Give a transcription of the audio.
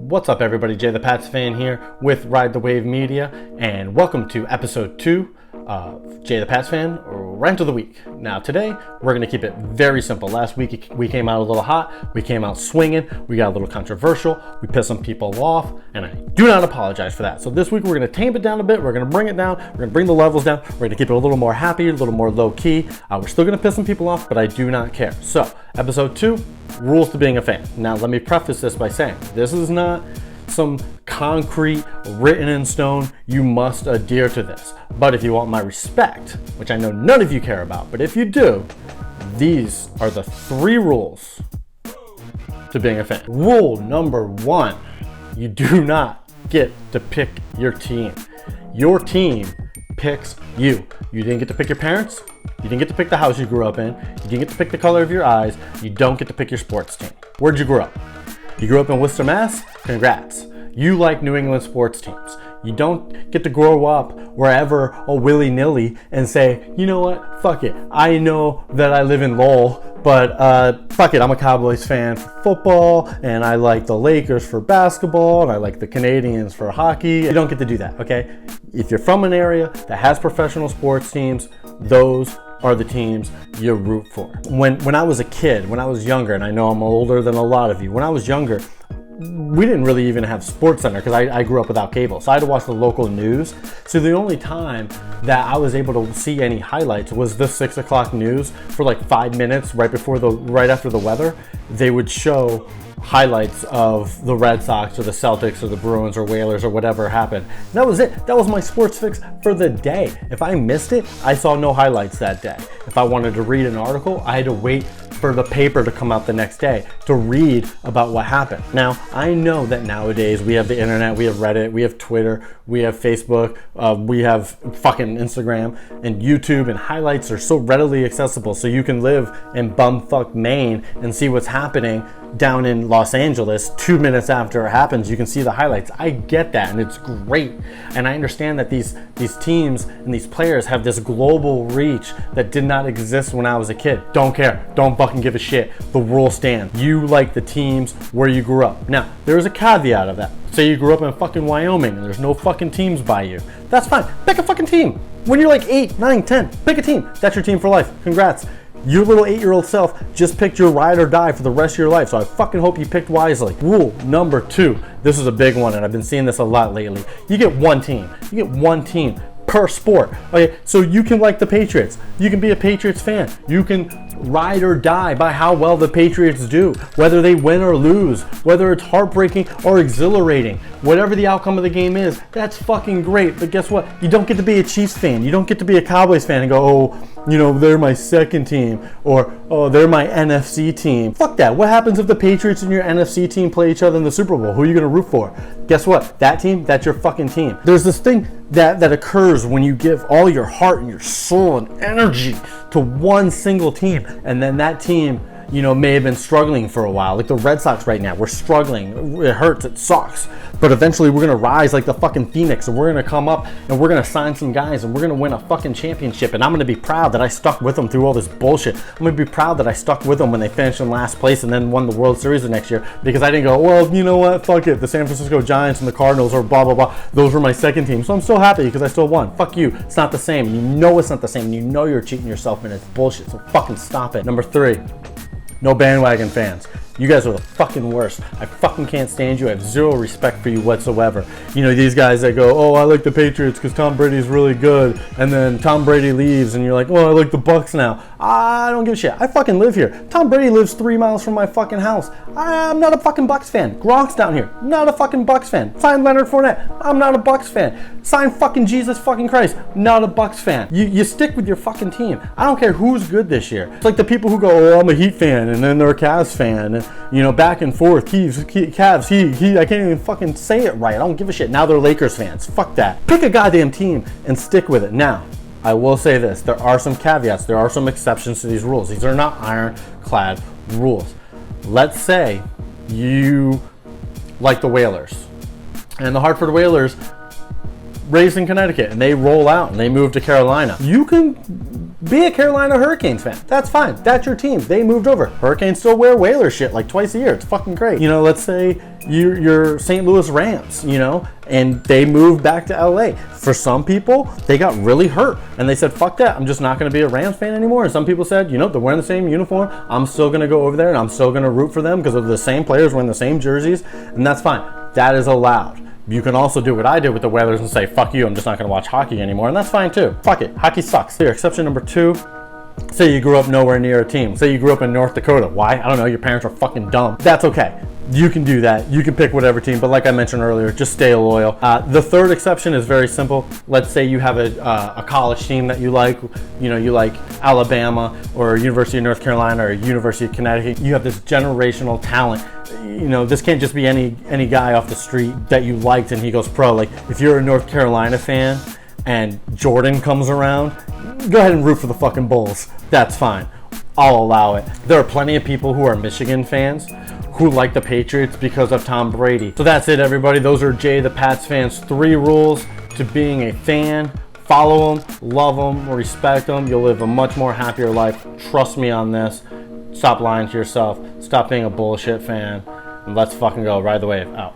What's up everybody, JayThePatsFan here with Ride the Wave Media, and welcome to episode 2 of JayThePatsFan Rant of the Week. Now today, we're going to keep it very simple. Last week we came out a little hot, we came out swinging, we got a little controversial, we pissed some people off, and I do not apologize for that. So this week we're going to tame it down a bit, we're going to bring it down, we're going to bring the levels down, we're going to keep it a little more happy, a little more low key. We're still going to piss some people off, but I do not care. So, episode 2, rules to being a fan. Now let me preface this by saying, this is not some concrete written in stone, you must adhere to this. But if you want my respect, which I know none of you care about, but if you do, these are the 3 rules to being a fan. Rule number 1, you do not get to pick your team. Your team picks you. You didn't get to pick your parents, you didn't get to pick the house you grew up in, you didn't get to pick the color of your eyes, you don't get to pick your sports team. Where'd you grow up? You grew up in Worcester, Mass? Congrats. You like New England sports teams. You don't get to grow up wherever or willy-nilly and say, you know what, fuck it. I know that I live in Lowell, but fuck it, I'm a Cowboys fan for football, and I like the Lakers for basketball, and I like the Canadians for hockey. You don't get to do that, okay? If you're from an area that has professional sports teams, those are the teams you root for. When I was a kid, when I was younger, and I know I'm older than a lot of you, when I was younger, we didn't really even have Sports Center because I grew up without cable. So I had to watch the local news. So the only time that I was able to see any highlights was the 6 o'clock news for like 5 minutes right after the weather. They would show highlights of the Red Sox or the Celtics or the Bruins or Whalers or whatever happened. And that was it. That was my sports fix for the day. If I missed it, I saw no highlights that day. If I wanted to read an article, I had to wait for the paper to come out the next day to read about what happened. Now, I know that nowadays we have the internet, we have Reddit, we have Twitter, we have Facebook, we have fucking Instagram and YouTube, and highlights are so readily accessible. So you can live in bumfuck Maine and see what's happening down in Los Angeles 2 minutes after it happens. You can see the highlights. I get that, and it's great. And I understand that these teams and these players have this global reach that did not exist when I was a kid. Don't care. Don't fucking give a shit. The rule stands. You like the teams where you grew up. Now, there's a caveat of that. Say you grew up in fucking Wyoming and there's no fucking teams by you. That's fine. Pick a fucking team. When you're like 8, 9, 10, pick a team. That's your team for life. Congrats. Your little 8-year-old self just picked your ride or die for the rest of your life, so I fucking hope you picked wisely. Rule number 2. This is a big one, and I've been seeing this a lot lately. You get one team. You get one team per sport. Okay, so you can like the Patriots. You can be a Patriots fan. You can ride or die by how well the Patriots do, whether they win or lose, whether it's heartbreaking or exhilarating. Whatever the outcome of the game is, that's fucking great. But guess what? You don't get to be a Chiefs fan. You don't get to be a Cowboys fan and go, oh, you know, they're my second team, or oh, they're my NFC team. Fuck that. What happens if the Patriots and your NFC team play each other in the Super Bowl? Who are you going to root for? Guess what? That team, that's your fucking team. There's this thing that occurs when you give all your heart and your soul and energy to one single team, and then that team, you know, may have been struggling for a while. Like the Red Sox right now, we're struggling. It hurts, it sucks. But eventually we're gonna rise like the fucking Phoenix, and we're gonna come up and we're gonna sign some guys and we're gonna win a fucking championship. And I'm gonna be proud that I stuck with them through all this bullshit. I'm gonna be proud that I stuck with them when they finished in last place and then won the World Series the next year, because I didn't go, well, you know what, fuck it. The San Francisco Giants and the Cardinals or blah, blah, blah. Those were my second team. So I'm still happy because I still won. Fuck you. It's not the same. You know it's not the same. You know you're cheating yourself and it's bullshit. So fucking stop it. Number 3. No bandwagon fans. You guys are the fucking worst. I fucking can't stand you. I have zero respect for you whatsoever. You know, these guys that go, oh, I like the Patriots because Tom Brady's really good, and then Tom Brady leaves and you're like, oh, I like the Bucks now. I don't give a shit. I fucking live here. Tom Brady lives 3 miles from my fucking house. I'm not a fucking Bucks fan. Gronk's down here. Not a fucking Bucks fan. Sign Leonard Fournette. I'm not a Bucks fan. Sign fucking Jesus fucking Christ. Not a Bucks fan. You stick with your fucking team. I don't care who's good this year. It's like the people who go, oh, I'm a Heat fan, and then they're a Cavs fan, and you know, back and forth, Cavs, I can't even fucking say it right. I don't give a shit. Now they're Lakers fans. Fuck that. Pick a goddamn team and stick with it. Now, I will say this. There are some caveats. There are some exceptions to these rules. These are not ironclad rules. Let's say you like the Whalers, and the Hartford Whalers raised in Connecticut, and they roll out and they move to Carolina. You can Be a Carolina Hurricanes fan. That's fine. That's your team. They moved over. Hurricanes still wear Whaler shit like twice a year. It's fucking great. You know, let's say you're St. Louis Rams, you know, and they moved back to LA. For some people, they got really hurt and they said, fuck that. I'm just not going to be a Rams fan anymore. And some people said, you know, they're wearing the same uniform. I'm still going to go over there and I'm still going to root for them because of the same players wearing the same jerseys. And that's fine. That is allowed. You can also do what I did with the Whalers and say, fuck you, I'm just not going to watch hockey anymore. And that's fine too. Fuck it. Hockey sucks. Here, exception number 2. Say you grew up nowhere near a team. Say you grew up in North Dakota. Why? I don't know. Your parents are fucking dumb. That's okay. You can do that. You can pick whatever team. But like I mentioned earlier, just stay loyal. The third exception is very simple. Let's say you have a college team that you like. You know, you like Alabama or University of North Carolina or University of Connecticut. You have this generational talent. You know, this can't just be any guy off the street that you liked and he goes pro. Like, if you're a North Carolina fan and Jordan comes around, go ahead and root for the fucking Bulls. That's fine. I'll allow it. There are plenty of people who are Michigan fans who like the Patriots because of Tom Brady. So that's it, everybody. Those are Jay the Pats fans' 3 rules to being a fan. Follow them, love them, respect them. You'll live a much more happier life. Trust me on this. Stop lying to yourself. Stop being a bullshit fan. And let's fucking go. Ride the wave. Out.